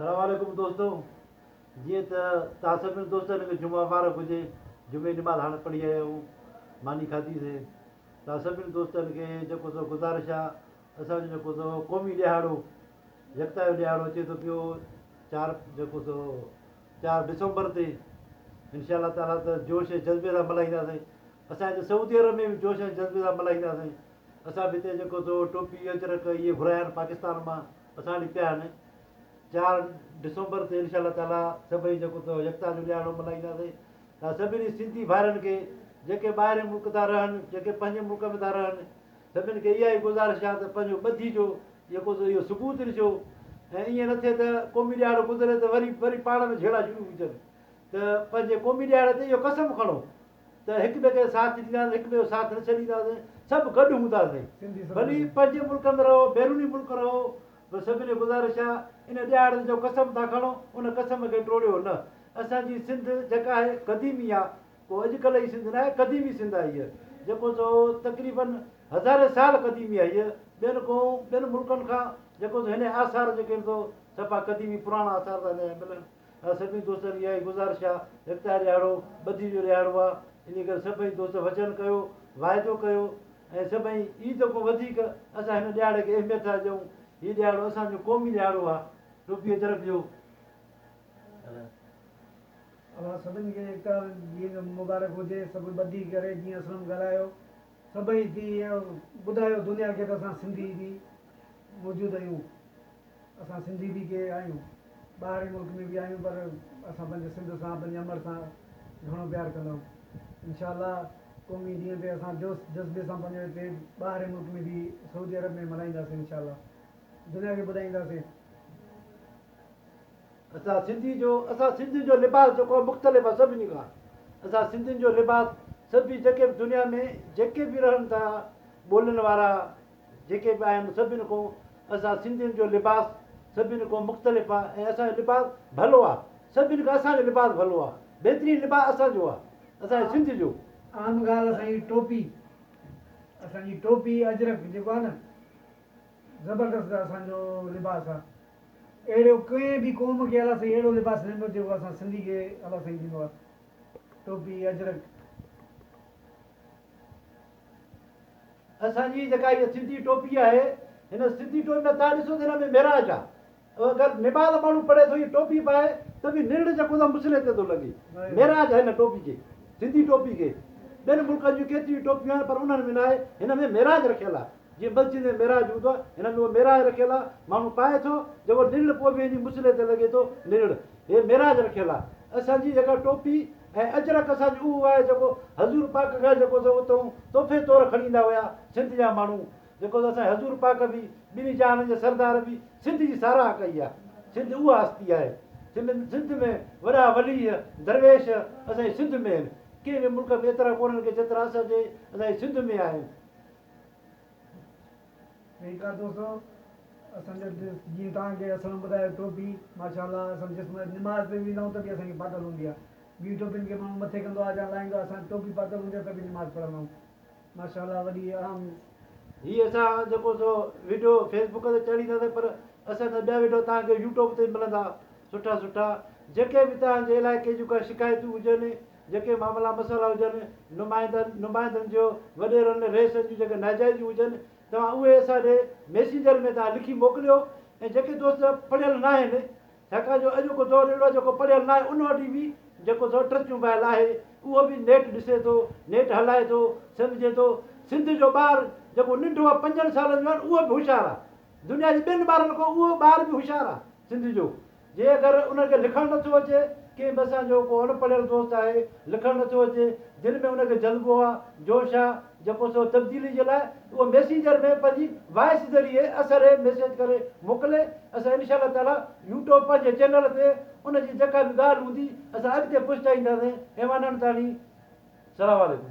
सलामकुम दोस्तों। जी तव्हां सभिनी दोस्तनि खे जुमा मुबारक हुजे। जुमे नमाज़ हाणे पढ़ी आया आहियूं, मानी खाधीसीं। तव्हां सभिनी दोस्तनि खे जेको सो गुज़ारिश आहे, असांजो जेको सो क़ौमी ॾियारो यकता जो ॾियारो अचे थो पियो 4 डिसंबर ते इंशा अलाह ताला त जोश ऐं जज़्बे सां मल्हाईंदासीं। असांजे सऊदी अरब में बि जोश ऐं जज़्बे सां मल्हाईंदासीं। असां बि हिते जेको सो टोपी अजरक इहे घुराया आहिनि पाकिस्तान मां, असां वटि पिया आहिनि। 4 डिसंबर ते इंशा अलाह ताला सभई जेको सो यकता जो ॾियारो मल्हाईंदासीं। त सभिनी सिंधी भाइरनि खे जेके ॿाहिरि मुल्क था रहनि, जेके पंहिंजे मुल्क में था रहनि, सभिनि खे इहा ई गुज़ारिश आहे त पंहिंजो ॿधी जो जेको सो इहो सबूत ॾिजो। ऐं ईअं न थिए त क़ौमी ॾियारो गुज़रे त वरी पाण में झेड़ा शुरू हुजनि। त पंहिंजे क़ौमी ॾियारे ते इहो कसम खणो त हिक ॿिए खे साथ ॾींदासीं, हिक ॿिए जो साथ न छॾींदासीं, सभु गॾु हूंदासीं। भली पंहिंजे मुल्क में रहो, बैरूनी मुल्क रहो, पर सभिनी गुज़ारिश आहे इन ॾियारे जो कसम था खणो, उन कसम खे टोड़ियो न। असांजी सिंध जेका आहे क़दीमी आहे, को अॼुकल्ह जी सिंध न आहे, क़दीमी सिंध आहे इहा। जेको सो तक़रीबन हज़ारे साल क़दीमी आहे इहा। ॿियनि मुल्कनि खां जेको हिन आसार जेके आहिनि सो सफ़ा क़दीमी पुराणा आसार था मिलनि। सभिनी दोस्तनि इहा ई गुज़ारिश आहे, यकता ॾियारो ॿधी जो ॾियारो आहे। इन करे सभई दोस्त वचन कयो, वाइदो कयो ऐं सभई ईद खां वधीक असां हिन ॾियारे खे अहमियत था ॾियूं। हीउ ॾियारो असांजो क़ौमी ॾियारो आहे, टोपीअ तरफ़ जो। सभिनी खे एकता ॾींहुं मुबारक हुजे। सभु ॿधी करे जीअं असलम ॻाल्हायो, सभई थी ॿुधायो दुनिया खे त असां सिंधी बि मौजूदु आहियूं। असां सिंधी बि के आहियूं, ॿाहिरि मुल्क में बि आहियूं, पर असां पंहिंजे सिंध सां पंहिंजे अमर सां घणो प्यारु कंदा आहियूं। इनशा क़ौमी ॾींहं ते असां जोश जज़्बे सां पंहिंजो हिते ॿाहिरि मुल्क में बि सऊदी अरब में मल्हाईंदासीं। इनशा दुनिया खे ॿुधाईंदासीं। असां सिंधियुनि जो लिबास जेको आहे मुख़्तलिफ़ आहे सभिनी खां। असां सिंधियुनि जो लिबास सभई जेके बि दुनिया में जेके बि रहनि था ॿोलियुनि वारा जेके बि आहिनि, सभिनि खां असां सिंधियुनि जो लिबास सभिनि खां मुख़्तलिफ़ आहे। ऐं असांजो लिबास भलो आहे, सभिनि खां असांजो लिबास भलो आहे, बहितरीनु लिबास असांजो आहे, असांजे सिंध जो। आम ॻाल्हि असांजी टोपी, असांजी टोपी अजरक जेको आहे न, ज़बरदस्त असांजो लिबास आहे। अहिड़ो कंहिं बि क़ौम खे अलाह साईं अहिड़ो लिबास ॾींदो जेको असां सिंधी खे अलाह साईं ॾींदो आहे। टोपी अजरक असांजी जेका इहा सिंधी टोपी आहे, हिन सिंधी टोपी में तव्हां ॾिसो त हिन में मिराज आहे। अगरि निमाज़ माण्हू पढ़े थो, इहा टोपी पाए त बि निड़ जेको आहे मुसले ते थो लॻे। मिराज आहे हिन टोपी खे, सिंधी टोपी खे। ॿियनि मुल्कनि जूं केतिरियूं टोपियूं आहिनि, पर उन्हनि में न आहे, हिन में मिराज रखियलु आहे। जीअं मस्जिद में मिराज हूंदो आहे, हिन में उहो मिराज रखियलु आहे। माण्हू पाए थो, जेको निड़ पोइ बि मुसले ते लॻे थो निड़, हे मिराज रखियलु आहे। असांजी जेका टोपी ऐं अजरक असांजो उहो आहे जेको हज़ूर पाक खां जेको सो उतां तोहफ़े तौरु खणी ईंदा हुया सिंध जा माण्हू। जेको असां हज़ूर पाक बि ॿिन्ही जहान जे सरदार बि सिंध जी साराह कई आहे। सिंध उहा हस्ती आहे। सिंध में वॾा वली दरवेश असांजे सिंध में आहिनि। कंहिं बि मुल्क में एतिरा कोन्हनि के जेतिरा असांजे सिंध में आहिनि। ठीकु आहे दोस्तो, असांजो जीअं तव्हांखे असलम ॿुधायो टोपी माशाअल्लाह, असां जिस्म निमाज़ ते वेंदा आहियूं त बि असांखे पातल हूंदी आहे। ॿी टोपियुनि खे माण्हू मथे कंदो आहे या लाहींदो आहे, असां टोपी पातल हूंदी आहे त बि निमाज़ पढ़ंदा आहियूं। माशाअल्लाह वॾी अहम। हीअ असां जेको सो वीडियो फेसबुक ते चाढ़ींदासीं, पर असांजा ॿिया वीडियो तव्हांखे यूट्यूब ते मिलंदा सुठा सुठा। जेके बि तव्हांजे इलाइक़े जूं का शिकायतूं हुजनि, जेके मामला मसाला हुजनि, नुमाइंदनि जो वॾेरनि रहिसनि जूं जेके नाजाइज़ियूं हुजनि, तव्हां उहे असांजे मैसेंजर में तव्हां लिखी मोकिलियो। ऐं जेके दोस्त पढ़ियल न आहिनि, छाकाणि जो अॼोको दौरु अहिड़ो आहे जेको पढ़ियल न आहे, उन वटि बि जेको सो ट्रचियूं पियल आहे, उहो बि नेट ॾिसे थो, नेट हलाए थो, सम्झे थो। सिंध जो ॿारु जेको नंढो आहे 5 सालनि जो आहे, उहो बि होशियारु आहे। दुनिया जे ॿियनि ॿारनि खां उहो ॿार बि होशियारु आहे सिंध जो। जे अगरि उनखे लिखणु नथो अचे, कंहिं बि असांजो को अनपढ़ियल दोस्त आहे, लिखणु नथो अचे, दिलि में उनखे जज़्बो आहे, जोश आहे, जेको सो तब्दीली जे लाइ उहो मैसेंजर में पंहिंजी वॉइस ज़रिए असर मैसेज करे मोकिले। असां इनशा ताला यूट्यूब पंहिंजे चैनल ते उनजी जेका बि ॻाल्हि हूंदी असां अॻिते पहुचाईंदासीं। ऐं वञणु ताणी सलाम वालेकुम।